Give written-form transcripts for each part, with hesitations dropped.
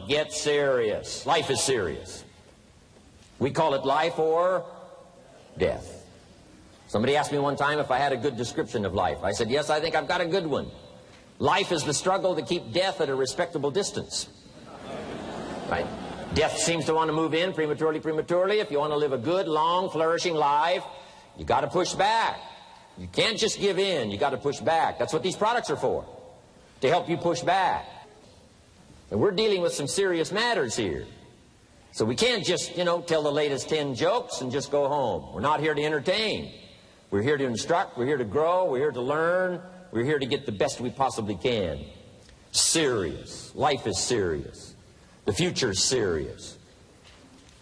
get serious. Life is serious. We call it life or death. Somebody asked me one time if I had a good description of life. I said, yes, I think I've got a good one. Life is the struggle to keep death at a respectable distance. Right? Death seems to want to move in prematurely. If you want to live a good, long, flourishing life, you got to push back. You can't just give in. You got to push back. That's what these products are for, to help you push back. And we're dealing with some serious matters here. So we can't just, tell the latest 10 jokes and just go home. We're not here to entertain. We're here to instruct. We're here to grow. We're here to learn. We're here to get the best we possibly can. Serious. Life is serious. The future is serious.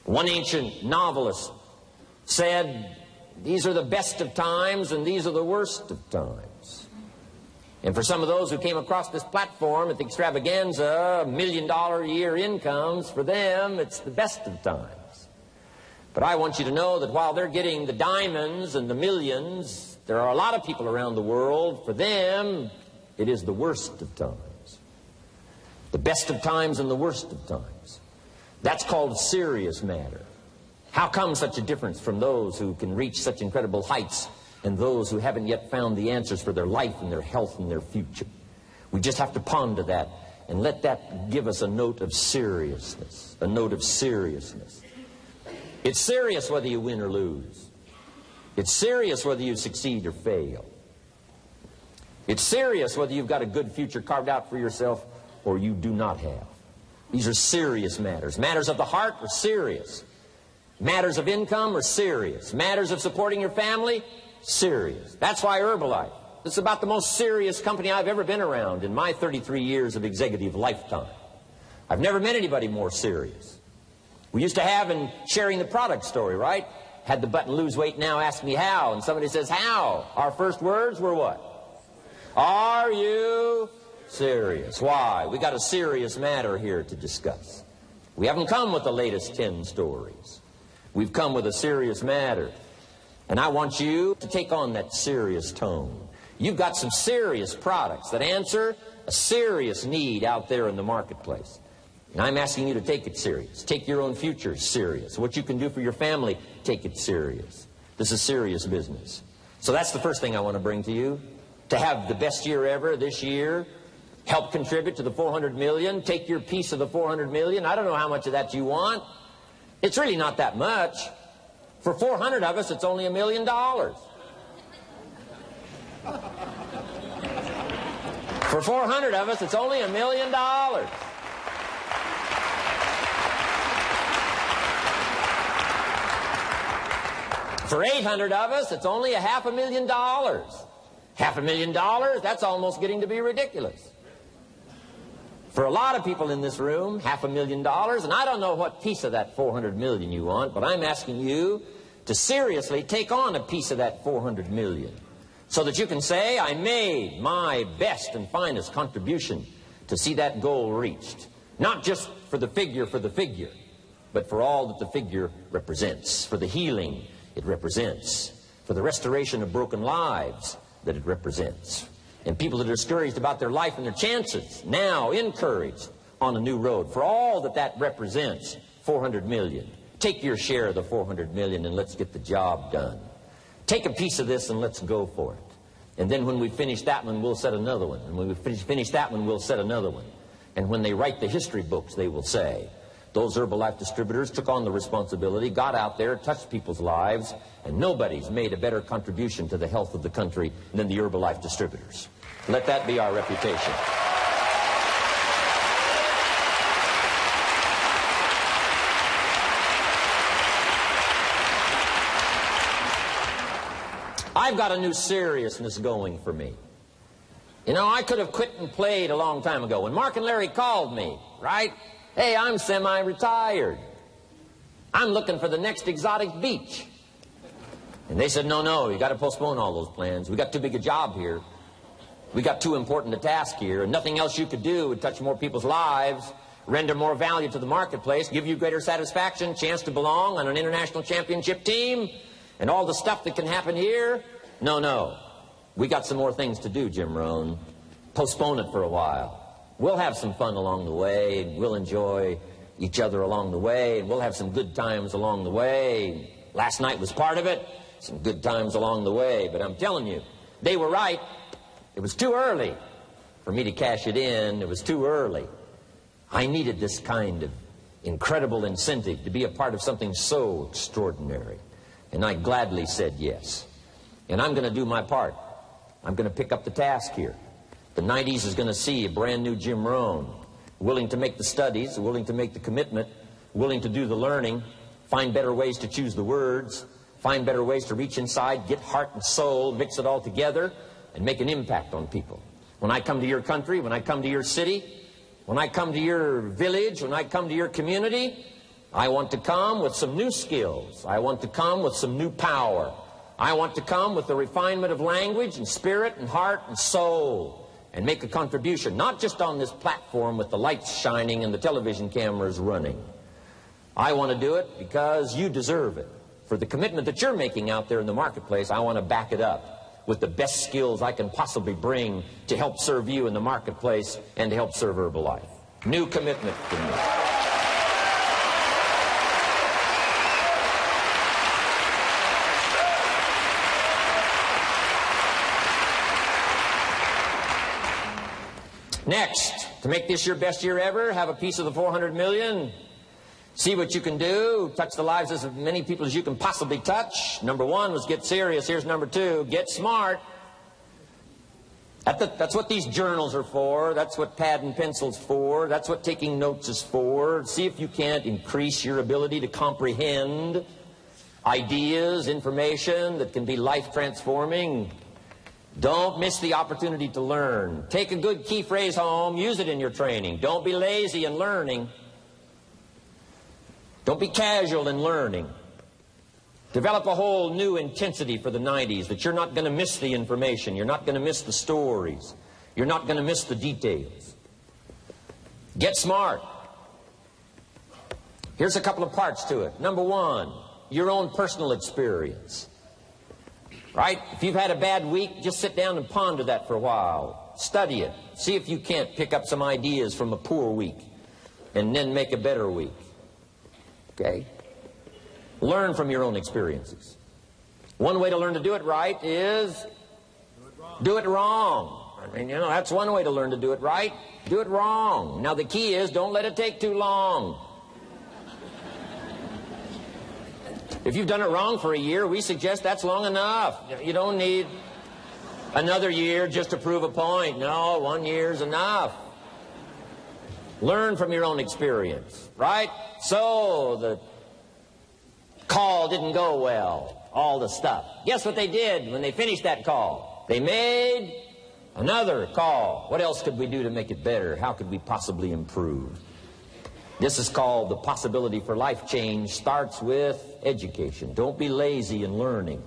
One ancient novelist said, these are the best of times and these are the worst of times. And for some of those who came across this platform at the extravaganza, $1 million a year incomes, for them, it's the best of times. But I want you to know that while they're getting the diamonds and the millions, there are a lot of people around the world, for them, it is the worst of times. The best of times and the worst of times. That's called a serious matter. How come such a difference from those who can reach such incredible heights and those who haven't yet found the answers for their life and their health and their future? We just have to ponder that and let that give us a note of seriousness. A note of seriousness. It's serious whether you win or lose. It's serious whether you succeed or fail. It's serious whether you've got a good future carved out for yourself or you do not have. These are serious matters. Matters of the heart are serious. Matters of income are serious. Matters of supporting your family, serious. That's why Herbalife, this is about the most serious company I've ever been around in my 33 years of executive lifetime. I've never met anybody more serious. We used to have in sharing the product story, right? Had the button lose weight now, ask me how. And somebody says, how? Our first words were what? Are you serious? Why? We got a serious matter here to discuss. We haven't come with the latest 10 stories. We've come with a serious matter. And I want you to take on that serious tone. You've got some serious products that answer a serious need out there in the marketplace. And I'm asking you to take it serious. Take your own future serious. What you can do for your family, take it serious. This is serious business. So that's the first thing I want to bring to you. To have the best year ever this year, help contribute to the 400 million, take your piece of the 400 million. I don't know how much of that you want. It's really not that much. For 400 of us, it's only $1 million. For 400 of us, it's only $1 million. For 800 of us, it's only $500,000. $500,000, that's almost getting to be ridiculous. For a lot of people in this room, $500,000, and I don't know what piece of that 400 million you want, but I'm asking you to seriously take on a piece of that 400 million so that you can say, I made my best and finest contribution to see that goal reached. Not just for the figure, but for all that the figure represents, for the healing it represents, for the restoration of broken lives that it represents. And people that are discouraged about their life and their chances, now encouraged on a new road. For all that that represents, 400 million. Take your share of the 400 million and let's get the job done. Take a piece of this and let's go for it. And then when we finish that one, we'll set another one. And when we finish that one, we'll set another one. And when they write the history books, they will say, those Herbalife distributors took on the responsibility, got out there, touched people's lives, and nobody's made a better contribution to the health of the country than the Herbalife distributors. Let that be our reputation. I've got a new seriousness going for me. You know, I could have quit and played a long time ago. When Mark and Larry called me, right? Hey, I'm semi-retired. I'm looking for the next exotic beach. And they said, no, you got to postpone all those plans. We got too big a job here. We got too important a task here, and nothing else you could do would touch more people's lives, render more value to the marketplace, give you greater satisfaction, chance to belong on an international championship team, and all the stuff that can happen here. No. We got some more things to do, Jim Rohn. Postpone it for a while. We'll have some fun along the way, and we'll enjoy each other along the way, and we'll have some good times along the way. Last night was part of it, some good times along the way. But I'm telling you, they were right. It was too early for me to cash it in. It was too early. I needed this kind of incredible incentive to be a part of something so extraordinary. And I gladly said yes. And I'm going to do my part. I'm going to pick up the task here. The 90s is going to see a brand new Jim Rohn, willing to make the studies, willing to make the commitment, willing to do the learning, find better ways to choose the words, find better ways to reach inside, get heart and soul, mix it all together, and make an impact on people. When I come to your country, when I come to your city, when I come to your village, when I come to your community, I want to come with some new skills. I want to come with some new power. I want to come with the refinement of language and spirit and heart and soul and make a contribution, not just on this platform with the lights shining and the television cameras running. I want to do it because you deserve it. For the commitment that you're making out there in the marketplace, I want to back it up with the best skills I can possibly bring to help serve you in the marketplace and to help serve Herbalife. New commitment to me. Next, to make this your best year ever, have a piece of the 400 million. See what you can do. Touch the lives of as many people as you can possibly touch. Number one was get serious. Here's number two, get smart. That's what these journals are for. That's what pad and pencil's for. That's what taking notes is for. See if you can't increase your ability to comprehend ideas, information that can be life-transforming. Don't miss the opportunity to learn. Take a good key phrase home. Use it in your training. Don't be lazy in learning. Don't be casual in learning. Develop a whole new intensity for the 90s that you're not going to miss the information. You're not going to miss the stories. You're not going to miss the details. Get smart. Here's a couple of parts to it. Number one, your own personal experience. Right? If you've had a bad week, just sit down and ponder that for a while. Study it. See if you can't pick up some ideas from a poor week and then make a better week. Okay? Learn from your own experiences. One way to learn to do it right is do it wrong. I mean, you know, that's one way to learn to do it right. Do it wrong. Now, the key is don't let it take too long. If you've done it wrong for a year, we suggest that's long enough. You don't need another year just to prove a point. No, 1 year's enough. Learn from your own experience, right? So the call didn't go well, all the stuff. Guess what they did when they finished that call? They made another call. What else could we do to make it better? How could we possibly improve? This is called the possibility for life change. Starts with education. Don't be lazy in learning.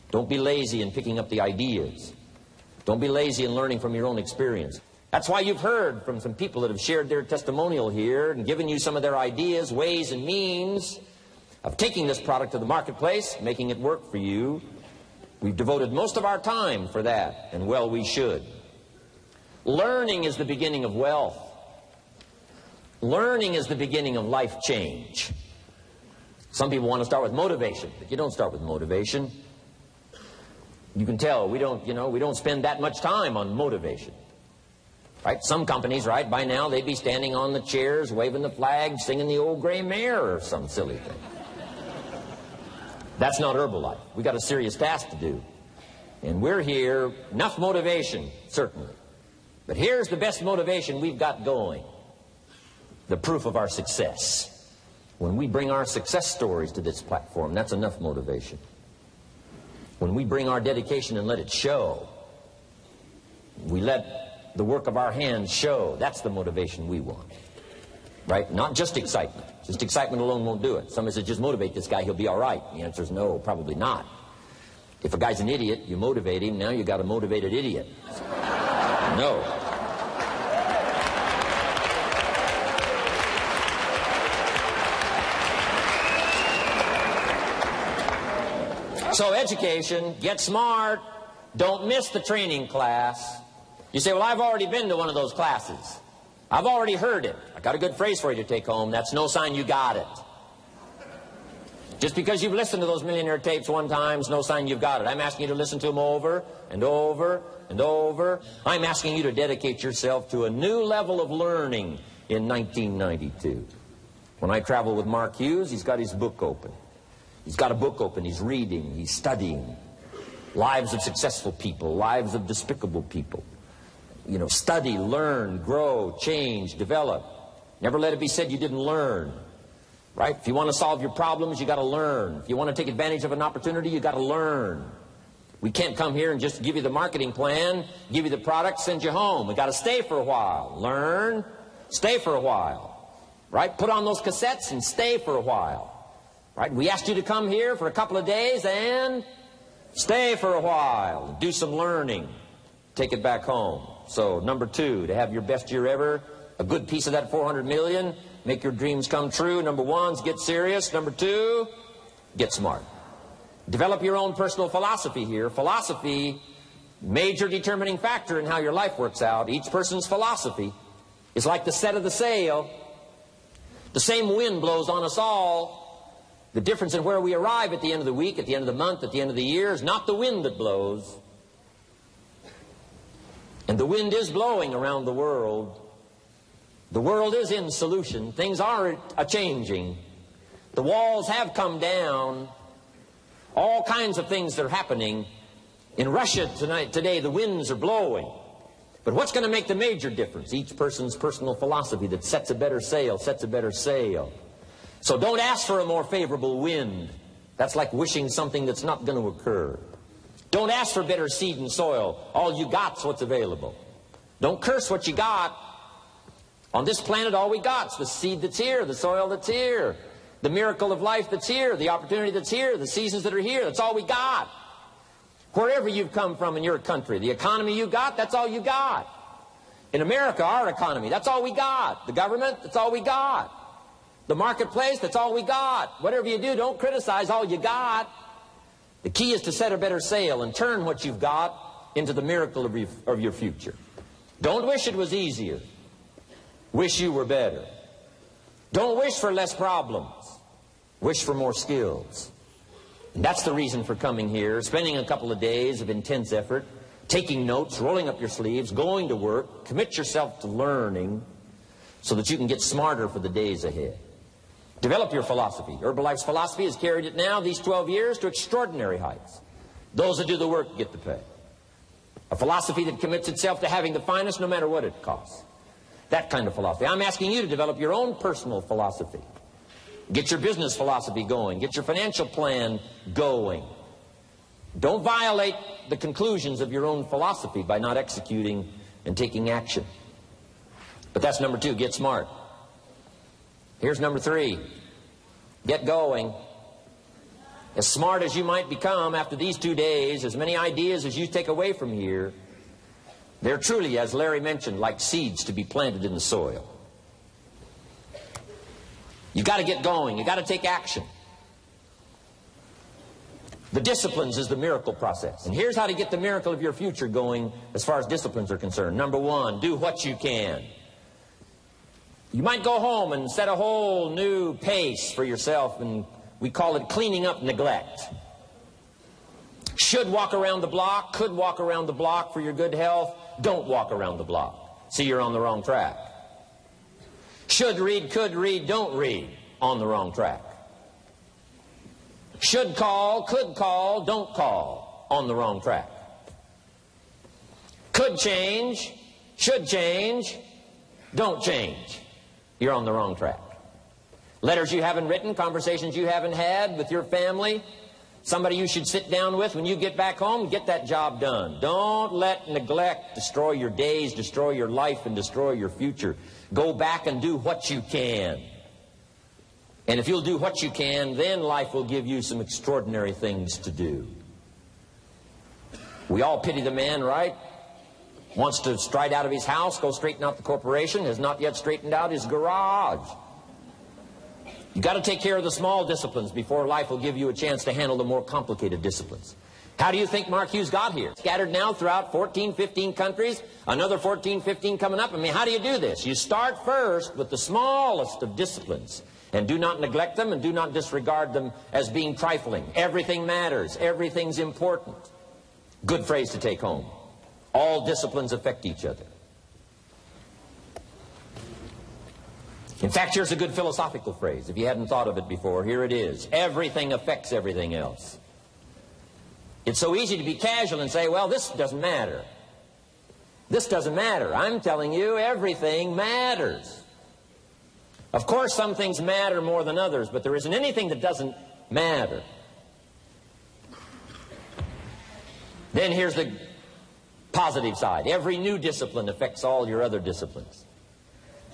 Don't be lazy in picking up the ideas. Don't be lazy in learning from your own experience. That's why you've heard from some people that have shared their testimonial here and given you some of their ideas, ways, and means of taking this product to the marketplace, making it work for you. We've devoted most of our time for that, and well, we should. Learning is the beginning of wealth. Learning is the beginning of life change. Some people want to start with motivation, but you don't start with motivation. You can tell we don't spend that much time on motivation. Right? Some companies, right, by now they'd be standing on the chairs, waving the flag, singing the old gray mare or some silly thing. That's not Herbalife. We got a serious task to do. And we're here, enough motivation, certainly. But here's the best motivation we've got going. The proof of our success. When we bring our success stories to this platform, that's enough motivation. When we bring our dedication and let it show, we let the work of our hands show, that's the motivation we want. Right? Not just excitement. Just excitement alone won't do it. Somebody says, just motivate this guy, he'll be all right. The answer is no, probably not. If a guy's an idiot, you motivate him, now you got a motivated idiot. No. So education, get smart, don't miss the training class. You say, well, I've already been to one of those classes. I've already heard it. I got a good phrase for you to take home. That's no sign you got it. Just because you've listened to those millionaire tapes one time is no sign you've got it. I'm asking you to listen to them over and over and over. I'm asking you to dedicate yourself to a new level of learning in 1992. When I travel with Mark Hughes, he's got his book open. He's got a book open. He's reading. He's studying. Lives of successful people. Lives of despicable people. You know, study, learn, grow, change, develop. Never let it be said you didn't learn. Right? If you want to solve your problems, you got to learn. If you want to take advantage of an opportunity, you got to learn. We can't come here and just give you the marketing plan, give you the product, send you home. We got to stay for a while. Learn, stay for a while. Right? Put on those cassettes and stay for a while. Right? We asked you to come here for a couple of days and stay for a while. Do some learning. Take it back home. So, number 2, to have your best year ever, a good piece of that 400 million, make your dreams come true. Number 1 is get serious. Number 2, get smart. Develop your own personal philosophy here. Philosophy, major determining factor in how your life works out. Each person's philosophy is like the set of the sail. The same wind blows on us all. The difference in where we arrive at the end of the week, at the end of the month, at the end of the year is not the wind that blows. And the wind is blowing around the world. The world is in solution. Things are a-changing. The walls have come down. All kinds of things that are happening. In Russia today, the winds are blowing. But what's going to make the major difference? Each person's personal philosophy that sets a better sail, sets a better sail. So don't ask for a more favorable wind. That's like wishing something that's not going to occur. Don't ask for better seed and soil. All you got's what's available. Don't curse what you got. On this planet, all we got's the seed that's here, the soil that's here, the miracle of life that's here, the opportunity that's here, the seasons that are here. That's all we got. Wherever you've come from in your country, the economy you got, that's all you got. In America, our economy, that's all we got. The government, that's all we got. The marketplace, that's all we got. Whatever you do, don't criticize all you got. The key is to set a better sail and turn what you've got into the miracle of your future. Don't wish it was easier. Wish you were better. Don't wish for less problems. Wish for more skills. And that's the reason for coming here, spending a couple of days of intense effort, taking notes, rolling up your sleeves, going to work, commit yourself to learning so that you can get smarter for the days ahead. Develop your philosophy. Herbalife's philosophy has carried it now, these 12 years, to extraordinary heights. Those that do the work get the pay. A philosophy that commits itself to having the finest no matter what it costs. That kind of philosophy. I'm asking you to develop your own personal philosophy. Get your business philosophy going. Get your financial plan going. Don't violate the conclusions of your own philosophy by not executing and taking action. But that's number 2, get smart. Here's number 3, get going. As smart as you might become after these 2 days, as many ideas as you take away from here, they're truly, as Larry mentioned, like seeds to be planted in the soil. You've got to get going. You've got to take action. The disciplines is the miracle process. And here's how to get the miracle of your future going as far as disciplines are concerned. Number 1, do what you can. You might go home and set a whole new pace for yourself, and we call it cleaning up neglect. Should walk around the block, could walk around the block for your good health. Don't walk around the block. See, you're on the wrong track. Should read, could read, don't read. On the wrong track. Should call, could call, don't call. On the wrong track. Could change, should change, don't change. You're on the wrong track. Letters you haven't written, conversations you haven't had with your family, somebody you should sit down with when you get back home, get that job done. Don't let neglect destroy your days, destroy your life, and destroy your future. Go back and do what you can. And if you'll do what you can, then life will give you some extraordinary things to do. We all pity the man, right? Wants to stride out of his house, go straighten out the corporation, has not yet straightened out his garage. You've got to take care of the small disciplines before life will give you a chance to handle the more complicated disciplines. How do you think Mark Hughes got here? Scattered now throughout 14, 15 countries, another 14, 15 coming up. I mean, how do you do this? You start first with the smallest of disciplines, and do not neglect them and do not disregard them as being trifling. Everything matters. Everything's important. Good phrase to take home. All disciplines affect each other. In fact, here's a good philosophical phrase. If you hadn't thought of it before, here it is. Everything affects everything else. It's so easy to be casual and say, well, this doesn't matter. This doesn't matter. I'm telling you, everything matters. Of course, some things matter more than others, but there isn't anything that doesn't matter. Then here's the positive side. Every new discipline affects all your other disciplines.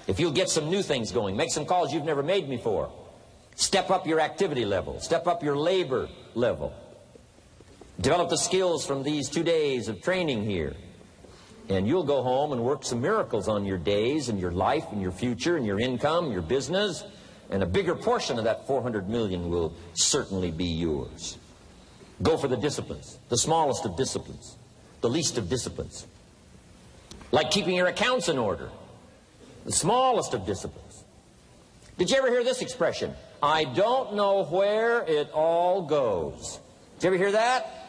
If you'll get some new things going, make some calls you've never made before. Step up your activity level. Step up your labor level. Develop the skills from these 2 days of training here. And you'll go home and work some miracles on your days and your life and your future and your income, your business. And a bigger portion of that 400 million will certainly be yours. Go for the disciplines, the smallest of disciplines, the least of disciplines. Like keeping your accounts in order, the smallest of disciplines. Did you ever hear this expression? I don't know where it all goes. Did you ever hear that?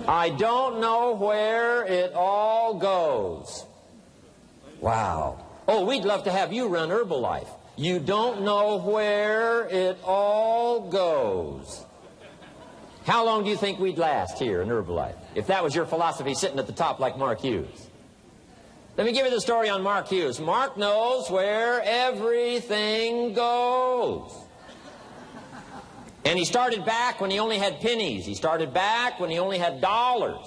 I don't know where it all goes. Wow. Oh, we'd love to have you run Herbalife. You don't know where it all goes. How long do you think we'd last here in Herbalife if that was your philosophy sitting at the top like Mark Hughes? Let me give you the story on Mark Hughes. Mark knows where everything goes. And he started back when he only had pennies. He started back when he only had dollars.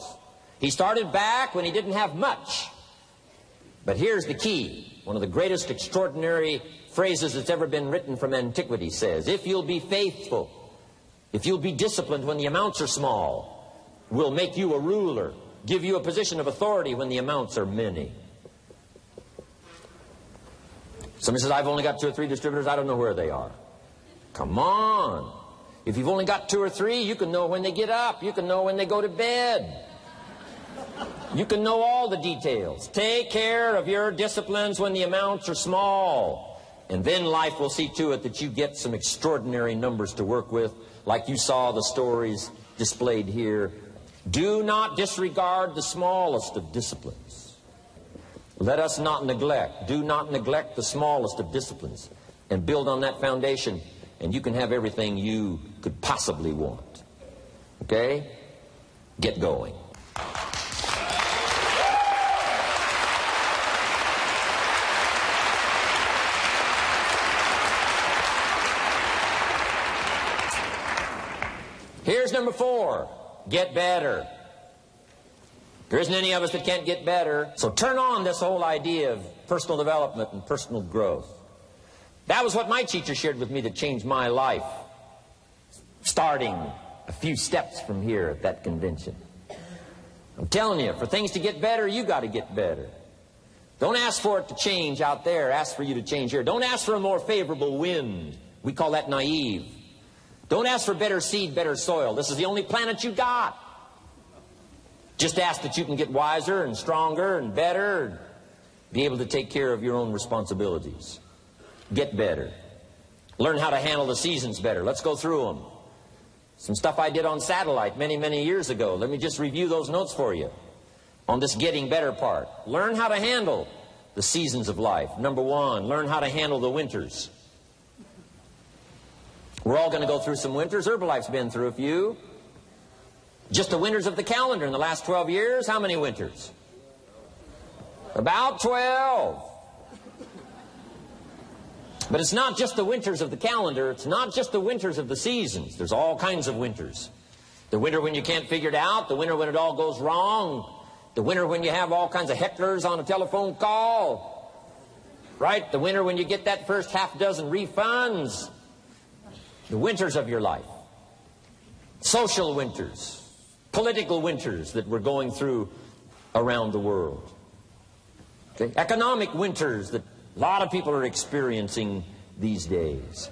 He started back when he didn't have much. But here's the key. One of the greatest extraordinary phrases that's ever been written from antiquity says, if you'll be faithful, if you'll be disciplined when the amounts are small, we'll make you a ruler, give you a position of authority when the amounts are many. Somebody says, I've only got 2 or 3 distributors, I don't know where they are. Come on. If you've only got 2 or 3, you can know when they get up. You can know when they go to bed. You can know all the details. Take care of your disciplines when the amounts are small. And then life will see to it that you get some extraordinary numbers to work with, like you saw the stories displayed here. Do not disregard the smallest of disciplines. Let us not neglect. Do not neglect the smallest of disciplines. And build on that foundation, and you can have everything you could possibly want. Okay? Get going. Here's number 4. Get better. There isn't any of us that can't get better. So turn on this whole idea of personal development and personal growth. That was what my teacher shared with me that changed my life, starting a few steps from here at that convention. I'm telling you, for things to get better, you got to get better. Don't ask for it to change out there. Ask for you to change here. Don't ask for a more favorable wind. We call that naive. Don't ask for better seed, better soil. This is the only planet you got. Just ask that you can get wiser and stronger and better and be able to take care of your own responsibilities. Get better. Learn how to handle the seasons better. Let's go through them. Some stuff I did on satellite many, many years ago. Let me just review those notes for you on this getting better part. Learn how to handle the seasons of life. Number 1, learn how to handle the winters. We're all going to go through some winters. Herbalife's been through a few. Just the winters of the calendar in the last 12 years, how many winters? About 12. But it's not just the winters of the calendar. It's not just the winters of the seasons. There's all kinds of winters. The winter when you can't figure it out. The winter when it all goes wrong. The winter when you have all kinds of hecklers on a telephone call. Right? The winter when you get that first half dozen refunds. The winters of your life. Social winters. Political winters that we're going through around the world. Okay? Economic winters that a lot of people are experiencing these days.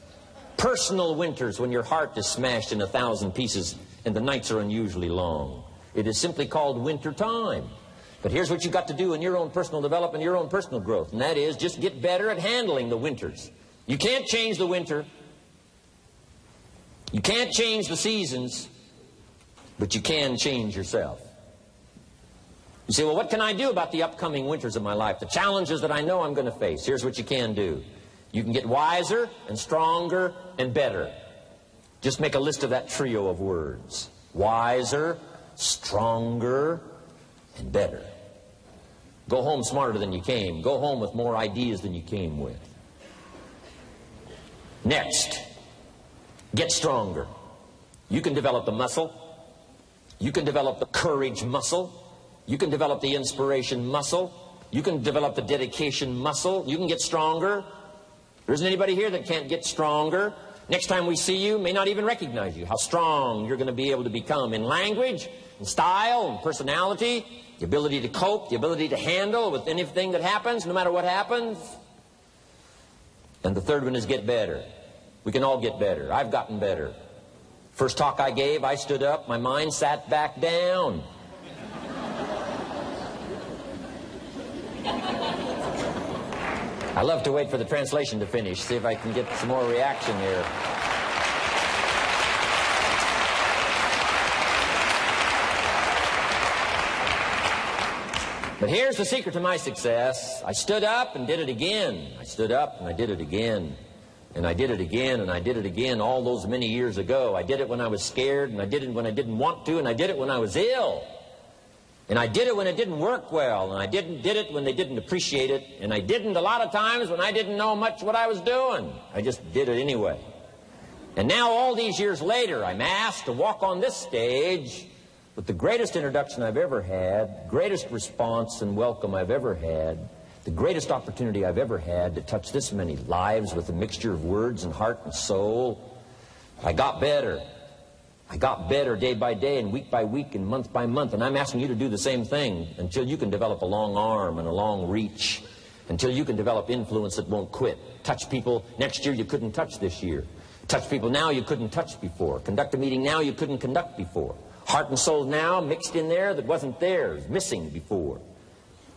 Personal winters when your heart is smashed in 1,000 pieces and the nights are unusually long. It is simply called winter time. But here's what you've got to do in your own personal development, your own personal growth, and that is just get better at handling the winters. You can't change the winter. You can't change the seasons, but you can change yourself. You say, well, what can I do about the upcoming winters of my life, the challenges that I know I'm going to face? Here's what you can do. You can get wiser and stronger and better. Just make a list of that trio of words. Wiser, stronger, and better. Go home smarter than you came. Go home with more ideas than you came with. Next, get stronger. You can develop the muscle. You can develop the courage muscle. You can develop the inspiration muscle. You can develop the dedication muscle. You can get stronger. There isn't anybody here that can't get stronger. Next time we see you, may not even recognize you. How strong you're going to be able to become in language, in style, in personality, the ability to cope, the ability to handle with anything that happens, no matter what happens. And the third one is get better. We can all get better. I've gotten better. First talk I gave, I stood up, my mind sat back down. I love to wait for the translation to finish, see if I can get some more reaction here. But here's the secret to my success. I stood up and did it again. I stood up and I did it again. And I did it again and I did it again all those many years ago. I did it when I was scared, and I did it when I didn't want to, and I did it when I was ill. And I did it when it didn't work well, and I did it when they didn't appreciate it, and I didn't a lot of times when I didn't know much what I was doing. I just did it anyway. And now all these years later, I'm asked to walk on this stage with the greatest introduction I've ever had, greatest response and welcome I've ever had, the greatest opportunity I've ever had to touch this many lives with a mixture of words and heart and soul. I got better. I got better day by day and week by week and month by month, and I'm asking you to do the same thing until you can develop a long arm and a long reach, until you can develop influence that won't quit. Touch people next year you couldn't touch this year. Touch people now you couldn't touch before. Conduct a meeting now you couldn't conduct before. Heart and soul now mixed in there that wasn't there, missing before.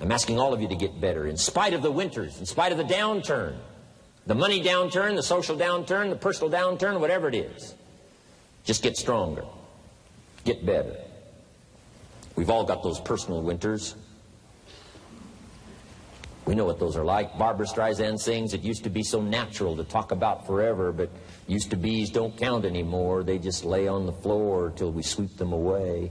I'm asking all of you to get better in spite of the winters, in spite of the downturn, the money downturn, the social downturn, the personal downturn, whatever it is. Just get stronger. Get better. We've all got those personal winters. We know what those are like. Barbra Streisand sings, it used to be so natural to talk about forever, but used to be's don't count anymore. They just lay on the floor till we sweep them away.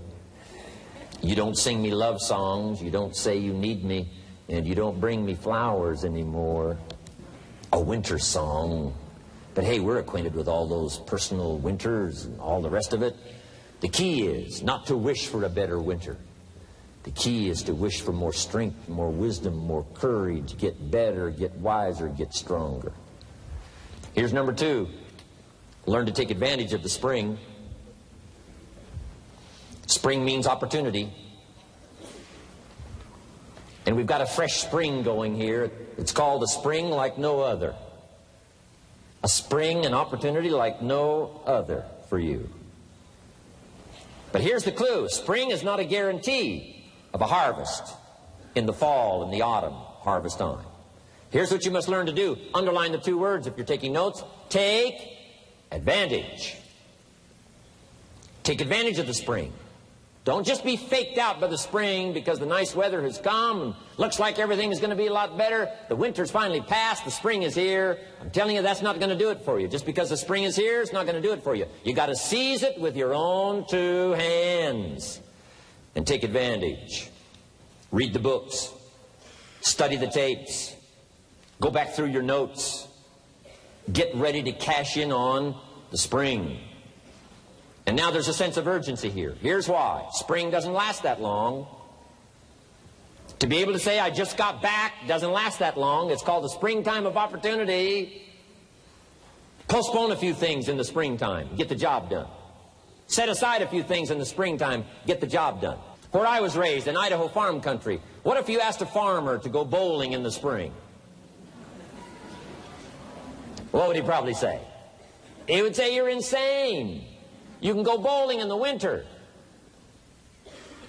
You don't sing me love songs. You don't say you need me. And you don't bring me flowers anymore. A winter song. But hey, we're acquainted with all those personal winters and all the rest of it. The key is not to wish for a better winter. The key is to wish for more strength, more wisdom, more courage, get better, get wiser, get stronger. Here's number 2. Learn to take advantage of the spring. Spring means opportunity. And we've got a fresh spring going here. It's called a spring like no other. A spring, an opportunity like no other for you. But here's the clue. Spring is not a guarantee of a harvest in the fall and the autumn harvest time. Here's what you must learn to do. Underline the 2 words if you're taking notes. Take advantage. Take advantage of the spring. Don't just be faked out by the spring because the nice weather has come and looks like everything is going to be a lot better. The winter's finally passed. The spring is here. I'm telling you, that's not going to do it for you. Just because the spring is here, it's not going to do it for you. You got to seize it with your own 2 hands and take advantage. Read the books. Study the tapes. Go back through your notes. Get ready to cash in on the spring. And now there's a sense of urgency here. Here's why. Spring doesn't last that long. To be able to say, I just got back, doesn't last that long. It's called the springtime of opportunity. Postpone a few things in the springtime. Get the job done. Set aside a few things in the springtime. Get the job done. Where I was raised, in Idaho farm country, what if you asked a farmer to go bowling in the spring? What would he probably say? He would say you're insane. You can go bowling in the winter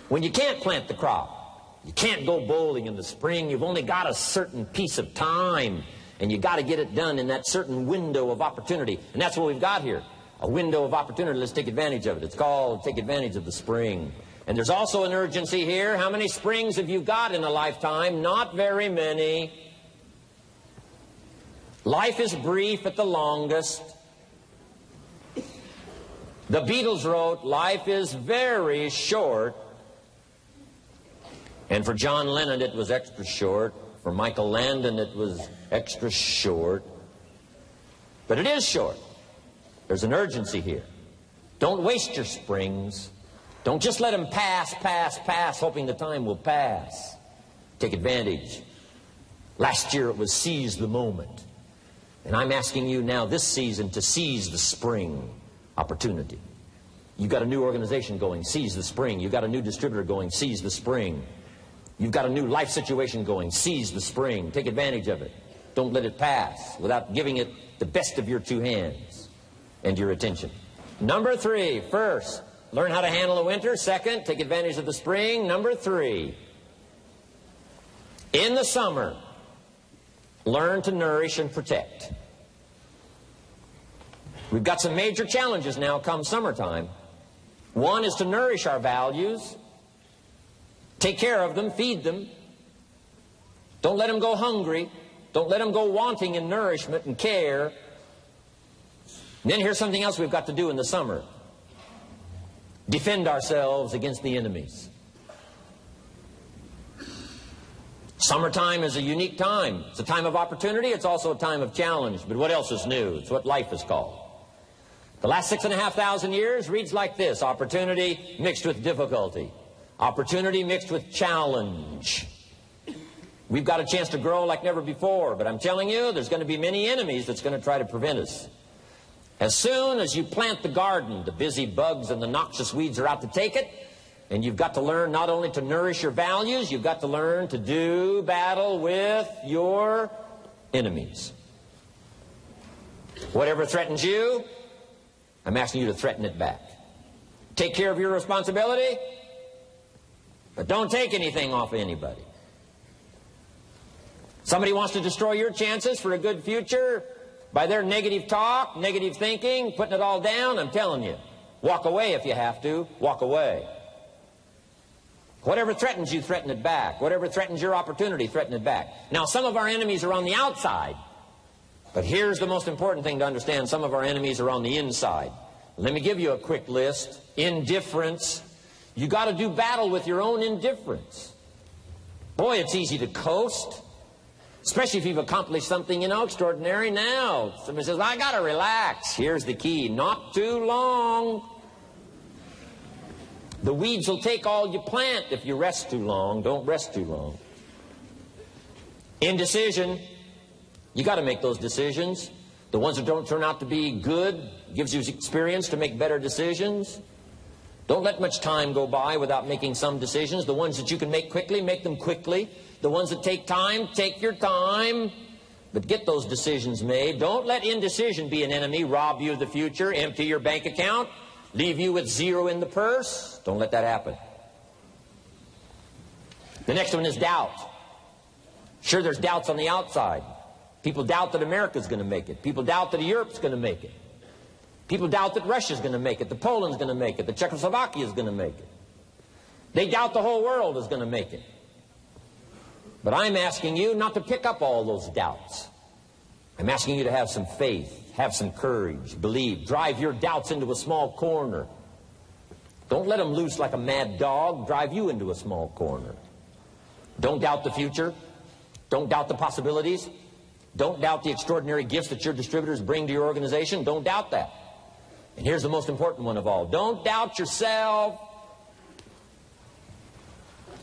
when you can't plant the crop. You can't go bowling in the spring. You've only got a certain piece of time, and you got to get it done in that certain window of opportunity. And that's what we've got here, a window of opportunity. Let's take advantage of it. It's called take advantage of the spring. And there's also an urgency here. How many springs have you got in a lifetime? Not very many. Life is brief at the longest. The Beatles wrote, life is very short. And for John Lennon, it was extra short. For Michael Landon, it was extra short. But it is short. There's an urgency here. Don't waste your springs. Don't just let them pass, hoping the time will pass. Take advantage. Last year it was seize the moment. And I'm asking you now this season to seize the spring opportunity. You've got a new organization going, seize the spring. You've got a new distributor going, seize the spring. You've got a new life situation going, seize the spring. Take advantage of it. Don't let it pass without giving it the best of your two hands and your attention. Number 3, first, learn how to handle the winter. Second, take advantage of the spring. Number 3, in the summer, learn to nourish and protect. We've got some major challenges now come summertime. One is to nourish our values. Take care of them, feed them. Don't let them go hungry. Don't let them go wanting in nourishment and care. And then here's something else we've got to do in the summer. Defend ourselves against the enemies. Summertime is a unique time. It's a time of opportunity. It's also a time of challenge. But what else is new? It's what life is called. The last 6,500 years reads like this: opportunity mixed with difficulty. Opportunity mixed with challenge. We've got a chance to grow like never before, but I'm telling you, there's going to be many enemies that's going to try to prevent us. As soon as you plant the garden, the busy bugs and the noxious weeds are out to take it, and you've got to learn not only to nourish your values, you've got to learn to do battle with your enemies. Whatever threatens you, I'm asking you to threaten it back. Take care of your responsibility, but don't take anything off of anybody. Somebody wants to destroy your chances for a good future by their negative talk, negative thinking, putting it all down. I'm telling you, walk away if you have to. Walk away. Whatever threatens you, threaten it back. Whatever threatens your opportunity, threaten it back. Now, some of our enemies are on the outside, but here's the most important thing to understand. Some of our enemies are on the inside. Let me give you a quick list. Indifference. You got to do battle with your own indifference. Boy, it's easy to coast, especially if you've accomplished something, extraordinary. Now, somebody says, I got to relax. Here's the key: not too long. The weeds will take all you plant if you rest too long. Don't rest too long. Indecision. You got to make those decisions. The ones that don't turn out to be good gives you experience to make better decisions. Don't let much time go by without making some decisions. The ones that you can make quickly, make them quickly. The ones that take time, take your time. But get those decisions made. Don't let indecision be an enemy, rob you of the future, empty your bank account, leave you with zero in the purse. Don't let that happen. The next one is doubt. Sure, there's doubts on the outside. People doubt that America's going to make it. People doubt that Europe's going to make it. People doubt that Russia's going to make it, that Poland's going to make it, that Czechoslovakia's going to make it. They doubt the whole world is going to make it. But I'm asking you not to pick up all those doubts. I'm asking you to have some faith, have some courage, believe, drive your doubts into a small corner. Don't let them loose like a mad dog, drive you into a small corner. Don't doubt the future. Don't doubt the possibilities. Don't doubt the extraordinary gifts that your distributors bring to your organization. Don't doubt that. And here's the most important one of all. Don't doubt yourself.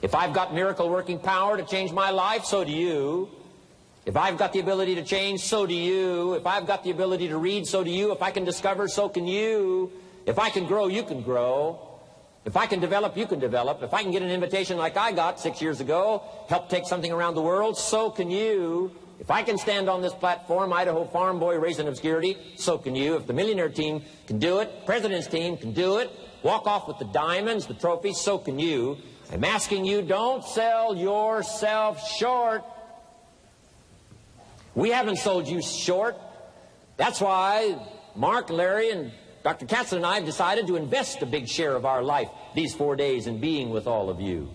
If I've got miracle working power to change my life, so do you. If I've got the ability to change, so do you. If I've got the ability to read, so do you. If I can discover, so can you. If I can grow, you can grow. If I can develop, you can develop. If I can get an invitation like I got 6 years ago, help take something around the world, so can you. If I can stand on this platform, Idaho farm boy raised in obscurity, so can you. If the millionaire team can do it, president's team can do it, walk off with the diamonds, the trophies, so can you. I'm asking you, don't sell yourself short. We haven't sold you short. That's why Mark, Larry, and Dr. Katzin and I have decided to invest a big share of our life these 4 days in being with all of you.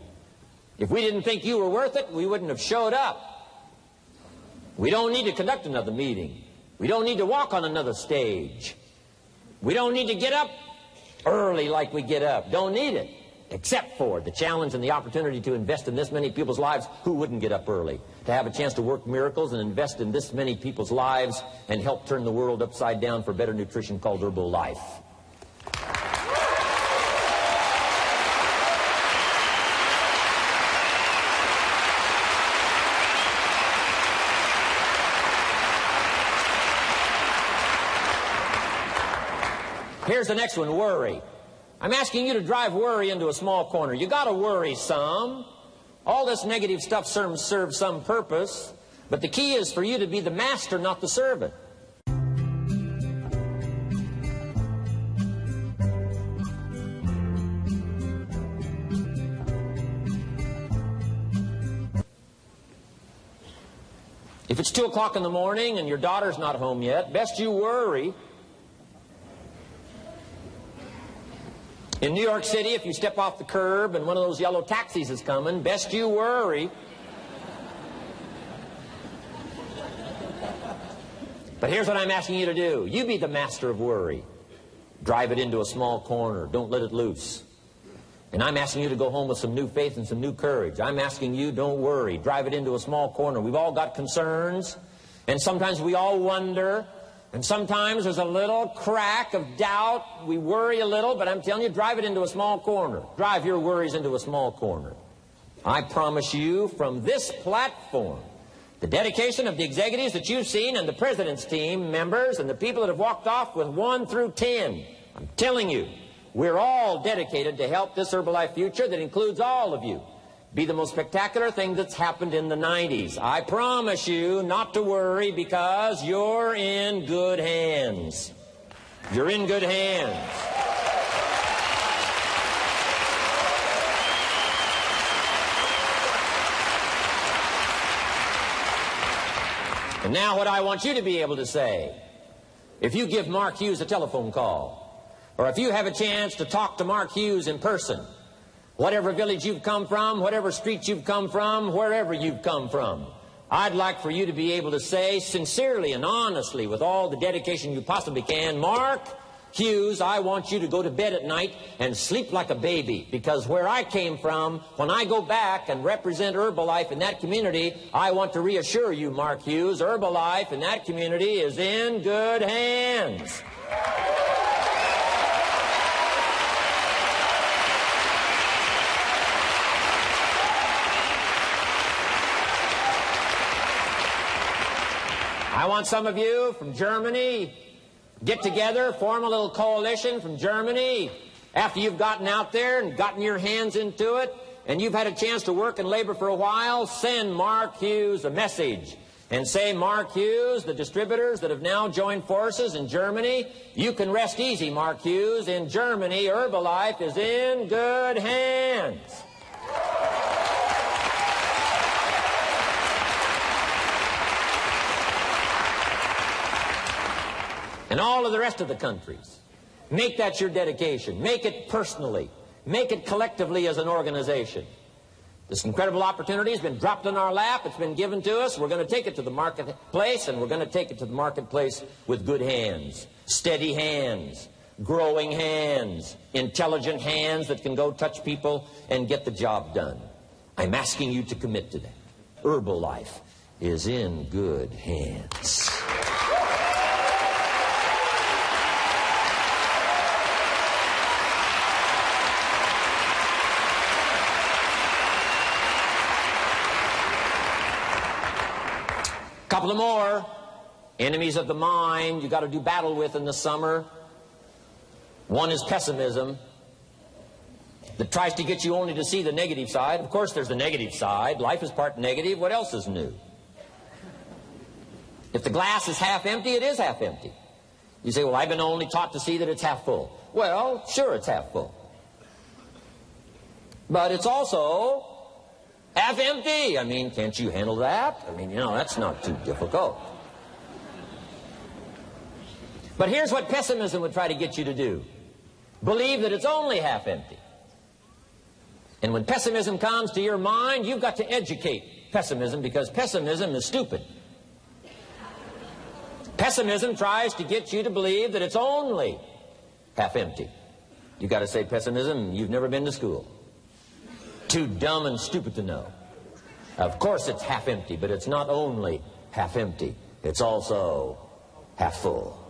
If we didn't think you were worth it, we wouldn't have showed up. We don't need to conduct another meeting. We don't need to walk on another stage. We don't need to get up early like we get up. Don't need it. Except for the challenge and the opportunity to invest in this many people's lives who wouldn't get up early. To have a chance to work miracles and invest in this many people's lives and help turn the world upside down for better nutrition called Herbalife. Here's the next one, worry. I'm asking you to drive worry into a small corner. You got to worry some. All this negative stuff serves some purpose, but the key is for you to be the master, not the servant. If it's 2 o'clock in the morning and your daughter's not home yet, best you worry. In New York City, if you step off the curb and one of those yellow taxis is coming, best you worry. But here's what I'm asking you to do. You be the master of worry. Drive it into a small corner. Don't let it loose. And I'm asking you to go home with some new faith and some new courage. I'm asking you, don't worry. Drive it into a small corner. We've all got concerns, and sometimes we all wonder. And sometimes there's a little crack of doubt. We worry a little, but I'm telling you, drive it into a small corner. Drive your worries into a small corner. I promise you from this platform, the dedication of the executives that you've seen and the president's team members and the people that have walked off with 1 through 10, I'm telling you, we're all dedicated to help this Herbalife future that includes all of you be the most spectacular thing that's happened in the 90s. I promise you not to worry because you're in good hands. You're in good hands. And now what I want you to be able to say, if you give Mark Hughes a telephone call, or if you have a chance to talk to Mark Hughes in person, whatever village you've come from, whatever street you've come from, wherever you've come from, I'd like for you to be able to say sincerely and honestly with all the dedication you possibly can, Mark Hughes, I want you to go to bed at night and sleep like a baby, because where I came from, when I go back and represent Herbalife in that community, I want to reassure you, Mark Hughes, Herbalife in that community is in good hands. I want some of you from Germany, get together, form a little coalition from Germany. After you've gotten out there and gotten your hands into it, and you've had a chance to work and labor for a while, send Mark Hughes a message and say, Mark Hughes, the distributors that have now joined forces in Germany, you can rest easy, Mark Hughes. In Germany, Herbalife is in good hands. And all of the rest of the countries, make that your dedication. Make it personally. Make it collectively as an organization. This incredible opportunity has been dropped in our lap. It's been given to us. We're going to take it to the marketplace, and we're going to take it to the marketplace with good hands, steady hands, growing hands, intelligent hands that can go touch people and get the job done. I'm asking you to commit to that. Herbalife is in good hands. Couple of more enemies of the mind you got to do battle with in the summer. One is pessimism that tries to get you only to see the negative side. Of course, there's the negative side. Life is part negative. What else is new? If the glass is half empty, it is half empty. You say, well, I've been only taught to see that it's half full. Well, sure, it's half full. But it's also half empty. I mean, can't you handle that? I mean, you know, that's not too difficult. But here's what pessimism would try to get you to do. Believe that it's only half empty. And when pessimism comes to your mind, you've got to educate pessimism, because pessimism is stupid. Pessimism tries to get you to believe that it's only half empty. You've got to say, pessimism, you've never been to school. Too dumb and stupid to know. Of course it's half empty, but it's not only half empty. It's also half full.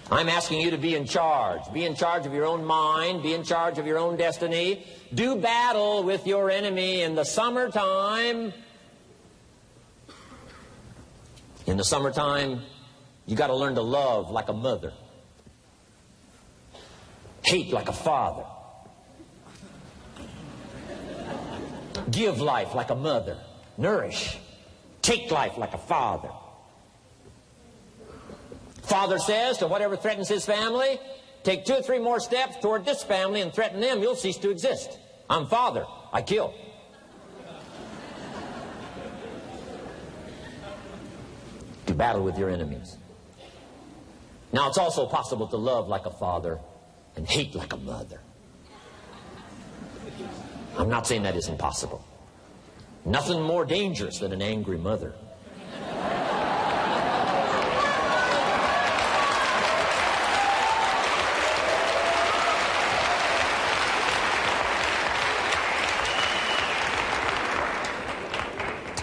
I'm asking you to be in charge. Be in charge of your own mind. Be in charge of your own destiny. Do battle with your enemy in the summertime. In the summertime, you got to learn to love like a mother. Hate like a father. Give life like a mother. Nourish. Take life like a father. Father says to whatever threatens his family, take 2 or 3 more steps toward this family and threaten them, you'll cease to exist. I'm father. I kill. Do battle with your enemies. Now, it's also possible to love like a father and hate like a mother. I'm not saying that isn't possible. Nothing more dangerous than an angry mother.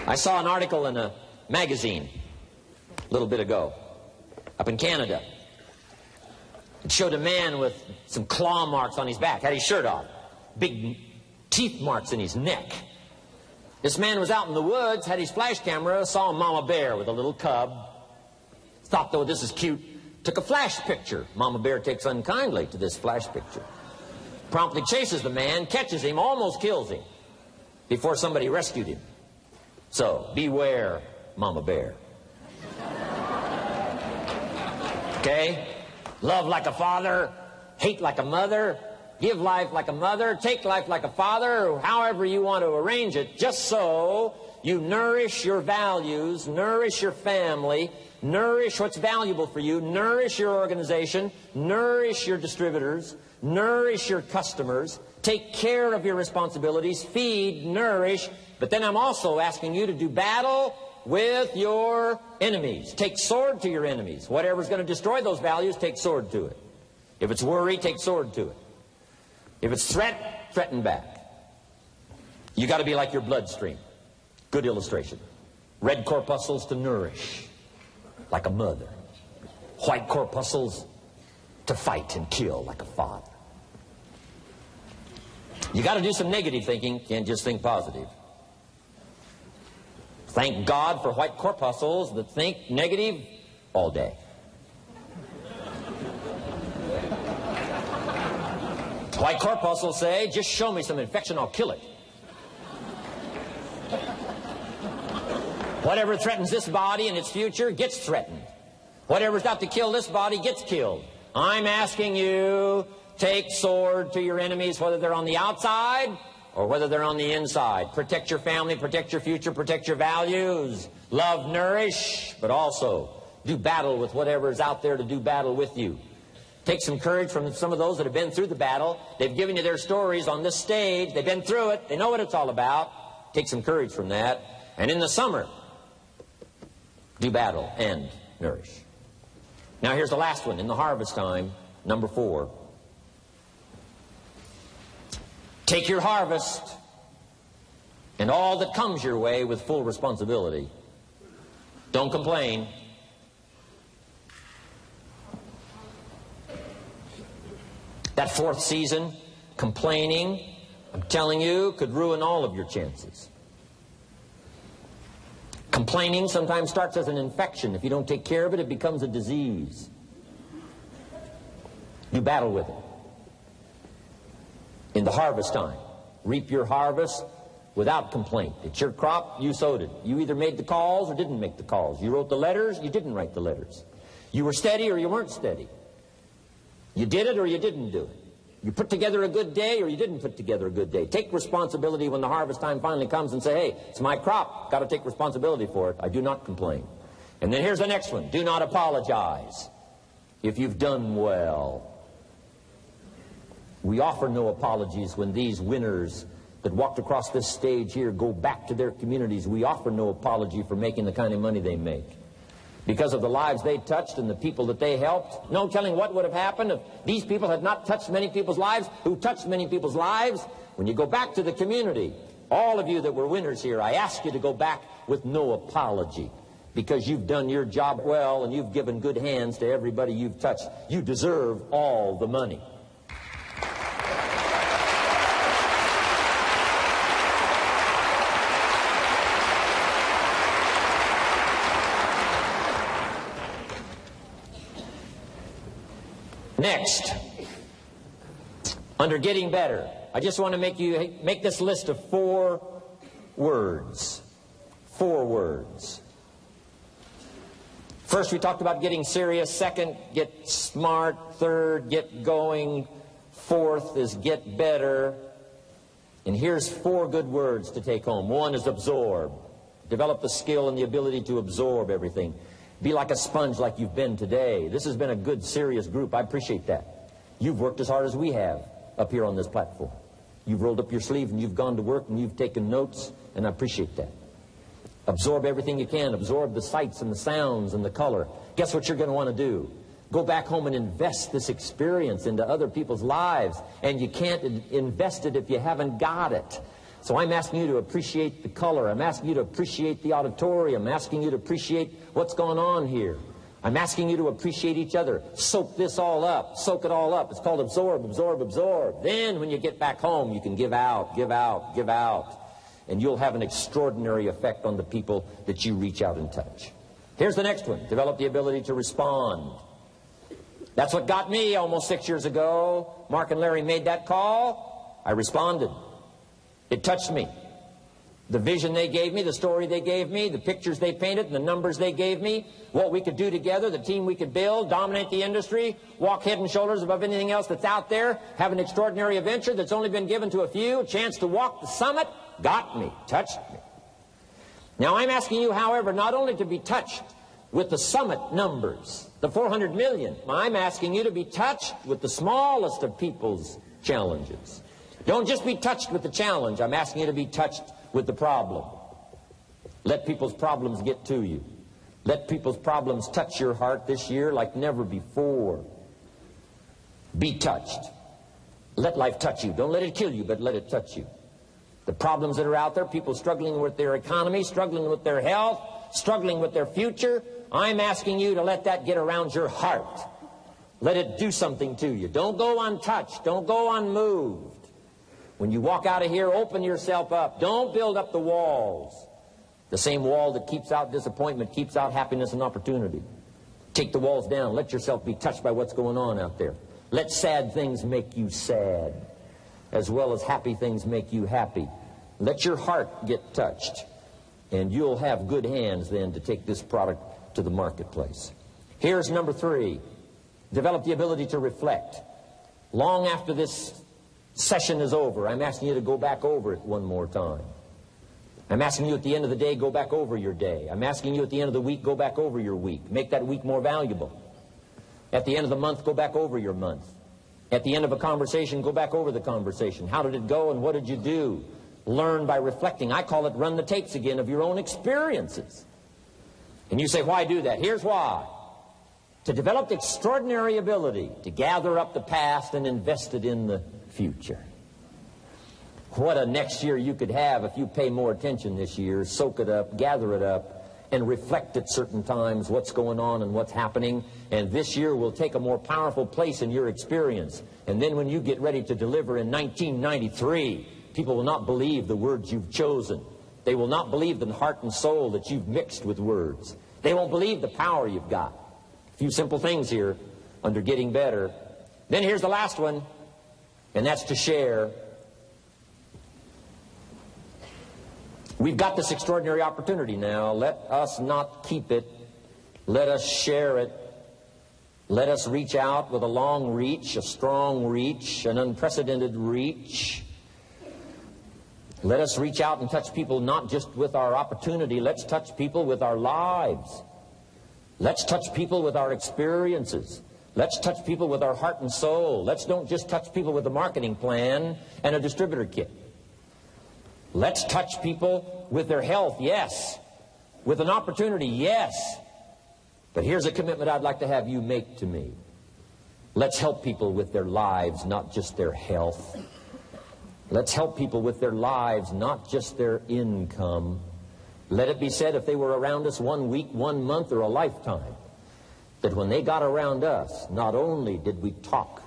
I saw an article in a magazine a little bit ago up in Canada. It showed a man with some claw marks on his back, had his shirt off, big teeth marks in his neck. This man was out in the woods, had his flash camera, saw a mama bear with a little cub, thought, though, this is cute, took a flash picture. Mama bear takes unkindly to this flash picture. Promptly chases the man, catches him, almost kills him before somebody rescued him. So, beware, mama bear. Okay? Love like a father, hate like a mother, give life like a mother, take life like a father, however you want to arrange it, just so you nourish your values, nourish your family, nourish what's valuable for you, nourish your organization, nourish your distributors, nourish your customers, take care of your responsibilities, feed, nourish, but then I'm also asking you to do battle with your enemies. Take sword to your enemies. Whatever's going to destroy those values, take sword to it. If it's worry, take sword to it. If it's threat, threaten back. You got to be like your bloodstream. Good illustration. Red corpuscles to nourish, like a mother. White corpuscles to fight and kill, like a father. You got to do some negative thinking. Can't just think positive. Thank God for white corpuscles that think negative all day. White corpuscles say, just show me some infection, I'll kill it. Whatever threatens this body and its future gets threatened. Whatever's out to kill this body gets killed. I'm asking you, take sword to your enemies, whether they're on the outside or whether they're on the inside. Protect your family, protect your future, protect your values. Love, nourish, but also do battle with whatever's out there to do battle with you. Take some courage from some of those that have been through the battle. They've given you their stories on this stage. They've been through it. They know what it's all about. Take some courage from that. And in the summer, do battle and nourish. Now here's the last one. In the harvest time, number 4. Take your harvest and all that comes your way with full responsibility. Don't complain. That 4th season, complaining, I'm telling you, could ruin all of your chances. Complaining sometimes starts as an infection. If you don't take care of it, it becomes a disease. You battle with it. In the harvest time, reap your harvest without complaint. It's your crop, you sowed it. You either made the calls or didn't make the calls. You wrote the letters, you didn't write the letters. You were steady or you weren't steady. You did it or you didn't do it. You put together a good day or you didn't put together a good day. Take responsibility when the harvest time finally comes and say, hey, it's my crop. Got to take responsibility for it. I do not complain. And then here's the next one. Do not apologize if you've done well. We offer no apologies when these winners that walked across this stage here go back to their communities. We offer no apology for making the kind of money they make. Because of the lives they touched and the people that they helped. No telling what would have happened if these people had not touched many people's lives, who touched many people's lives. When you go back to the community, all of you that were winners here, I ask you to go back with no apology. Because you've done your job well and you've given good hands to everybody you've touched. You deserve all the money. Next, under getting better, I just want to make this list of 4 words. 4 words. First, we talked about getting serious. Second, get smart. Third, get going. Fourth is get better. And here's 4 good words to take home. 1 is absorb. Develop the skill and the ability to absorb everything. Be like a sponge like you've been today. This has been a good, serious group. I appreciate that. You've worked as hard as we have up here on this platform. You've rolled up your sleeve and you've gone to work and you've taken notes, and I appreciate that. Absorb everything you can. Absorb the sights and the sounds and the color. Guess what you're going to want to do? Go back home and invest this experience into other people's lives. And you can't invest it if you haven't got it. So I'm asking you to appreciate the color. I'm asking you to appreciate the auditorium. I'm asking you to appreciate what's going on here. I'm asking you to appreciate each other. Soak this all up. Soak it all up. It's called absorb, absorb, absorb. Then when you get back home, you can give out, give out, give out. And you'll have an extraordinary effect on the people that you reach out and touch. Here's the next one. Develop the ability to respond. That's what got me almost 6 years ago. Mark and Larry made that call. I responded. It touched me. The vision they gave me, the story they gave me, the pictures they painted, and the numbers they gave me, what we could do together, the team we could build, dominate the industry, walk head and shoulders above anything else that's out there, have an extraordinary adventure that's only been given to a few, a chance to walk the summit, got me, touched me. Now I'm asking you, however, not only to be touched with the summit numbers, the 400 million, I'm asking you to be touched with the smallest of people's challenges. Don't just be touched with the challenge. I'm asking you to be touched with the problem. Let people's problems get to you. Let people's problems touch your heart this year like never before. Be touched. Let life touch you. Don't let it kill you, but let it touch you. The problems that are out there, people struggling with their economy, struggling with their health, struggling with their future, I'm asking you to let that get around your heart. Let it do something to you. Don't go untouched. Don't go unmoved. When you walk out of here, open yourself up. Don't build up the walls. The same wall that keeps out disappointment keeps out happiness and opportunity. Take the walls down. Let yourself be touched by what's going on out there. Let sad things make you sad, as well as happy things make you happy. Let your heart get touched, and you'll have good hands then to take this product to the marketplace. Here's number 3. Develop the ability to reflect. Long after this session is over, I'm asking you to go back over it one more time. I'm asking you at the end of the day, go back over your day. I'm asking you at the end of the week, go back over your week. Make that week more valuable. At the end of the month, go back over your month. At the end of a conversation, go back over the conversation. How did it go and what did you do? Learn by reflecting. I call it run the tapes again of your own experiences. And you say, why do that? Here's why. To develop the extraordinary ability to gather up the past and invest it in the future. What a next year you could have if you pay more attention this year, soak it up, gather it up, and reflect at certain times what's going on and what's happening. And this year will take a more powerful place in your experience. And then when you get ready to deliver in 1993, people will not believe the words you've chosen. They will not believe the heart and soul that you've mixed with words. They won't believe the power you've got. A few simple things here under getting better. Then here's the last one, and that's to share. We've got this extraordinary opportunity now. Let us not keep it. Let us share it. Let us reach out with a long reach, a strong reach, an unprecedented reach. Let us reach out and touch people not just with our opportunity. Let's touch people with our lives. Let's touch people with our experiences. Let's touch people with our heart and soul. Let's don't just touch people with a marketing plan and a distributor kit. Let's touch people with their health, yes. With an opportunity, yes. But here's a commitment I'd like to have you make to me. Let's help people with their lives, not just their health. Let's help people with their lives, not just their income. Let it be said, if they were around us 1 week, 1 month, or a lifetime, that when they got around us, not only did we talk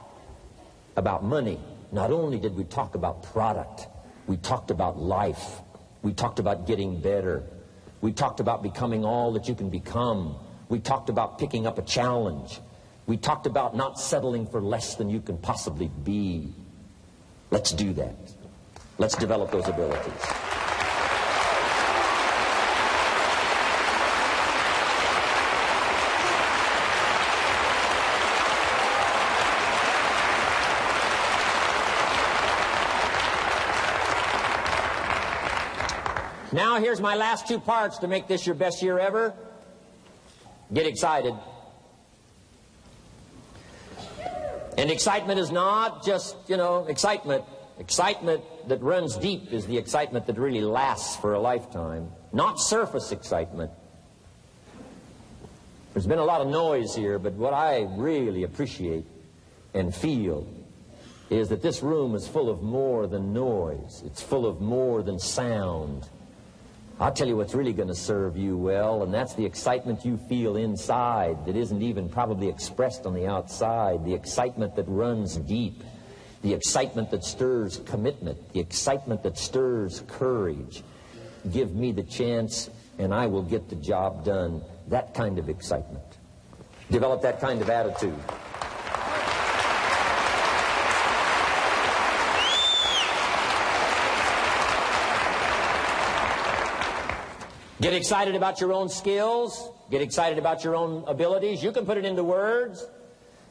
about money, not only did we talk about product, we talked about life. We talked about getting better. We talked about becoming all that you can become. We talked about picking up a challenge. We talked about not settling for less than you can possibly be. Let's do that. Let's develop those abilities. Now here's my last 2 parts to make this your best year ever. Get excited. And excitement is not just, excitement. Excitement that runs deep is the excitement that really lasts for a lifetime. Not surface excitement. There's been a lot of noise here, but what I really appreciate and feel is that this room is full of more than noise. It's full of more than sound. I'll tell you what's really going to serve you well, and that's the excitement you feel inside that isn't even probably expressed on the outside. The excitement that runs deep. The excitement that stirs commitment. The excitement that stirs courage. Give me the chance, and I will get the job done. That kind of excitement. Develop that kind of attitude. Get excited about your own skills. Get excited about your own abilities. You can put it into words.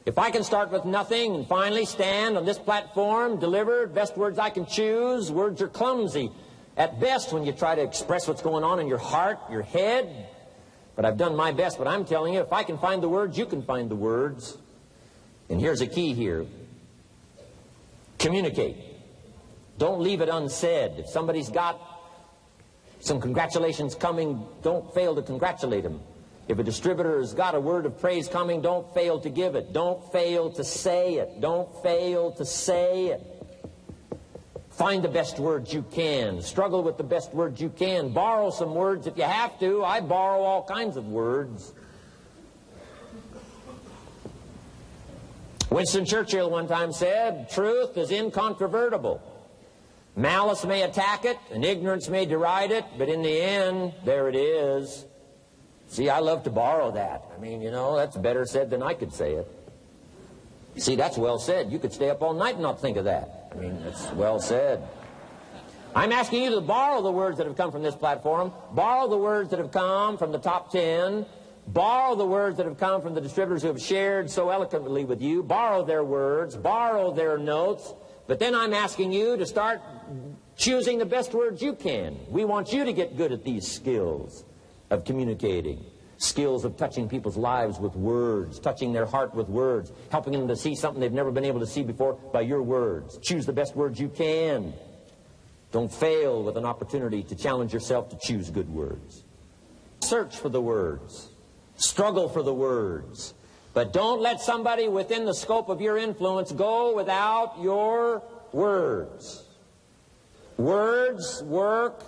If I can start with nothing and finally stand on this platform, deliver best words I can choose, words are clumsy at best when you try to express what's going on in your heart, your head. But I've done my best. But I'm telling you, if I can find the words, you can find the words. And here's a key here. Communicate. Don't leave it unsaid. If somebody's got some congratulations coming, don't fail to congratulate them. If a distributor has got a word of praise coming, don't fail to give it. Don't fail to say it. Don't fail to say it. Find the best words you can. Struggle with the best words you can. Borrow some words if you have to. I borrow all kinds of words. Winston Churchill one time said, truth is incontrovertible. Malice may attack it, and ignorance may deride it, but in the end, there it is. See, I love to borrow that. I mean, that's better said than I could say it. See, that's well said. You could stay up all night and not think of that. I mean, that's well said. I'm asking you to borrow the words that have come from this platform. Borrow the words that have come from the top 10. Borrow the words that have come from the distributors who have shared so eloquently with you. Borrow their words. Borrow their notes. But then I'm asking you to start choosing the best words you can. We want you to get good at these skills of communicating, skills of touching people's lives with words, touching their heart with words, helping them to see something they've never been able to see before by your words. Choose the best words you can. Don't fail with an opportunity to challenge yourself to choose good words. Search for the words. Struggle for the words. But don't let somebody within the scope of your influence go without your words. Words work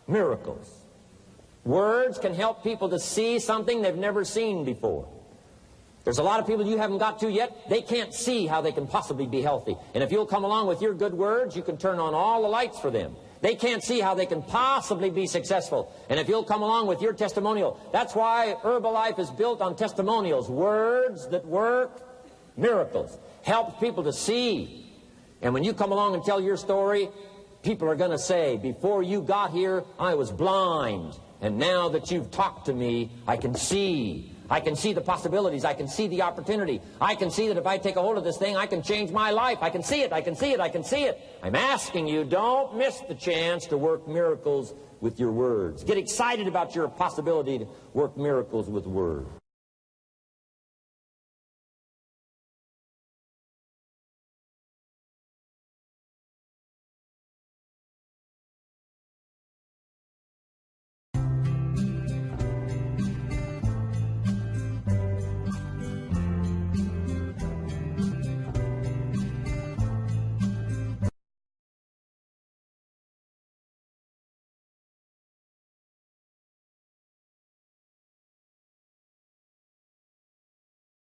miracles. Words can help people to see something they've never seen before. There's a lot of people you haven't got to yet. They can't see how they can possibly be healthy. And if you'll come along with your good words, you can turn on all the lights for them. They can't see how they can possibly be successful. And if you'll come along with your testimonial, that's why Herbalife is built on testimonials. Words that work miracles. Help people to see. And when you come along and tell your story, People are going to say, before you got here, I was blind. And now that you've talked to me, I can see. I can see the possibilities. I can see the opportunity. I can see that if I take a hold of this thing, I can change my life. I can see it. I can see it. I can see it. I'm asking you, don't miss the chance to work miracles with your words. Get excited about your possibility to work miracles with words.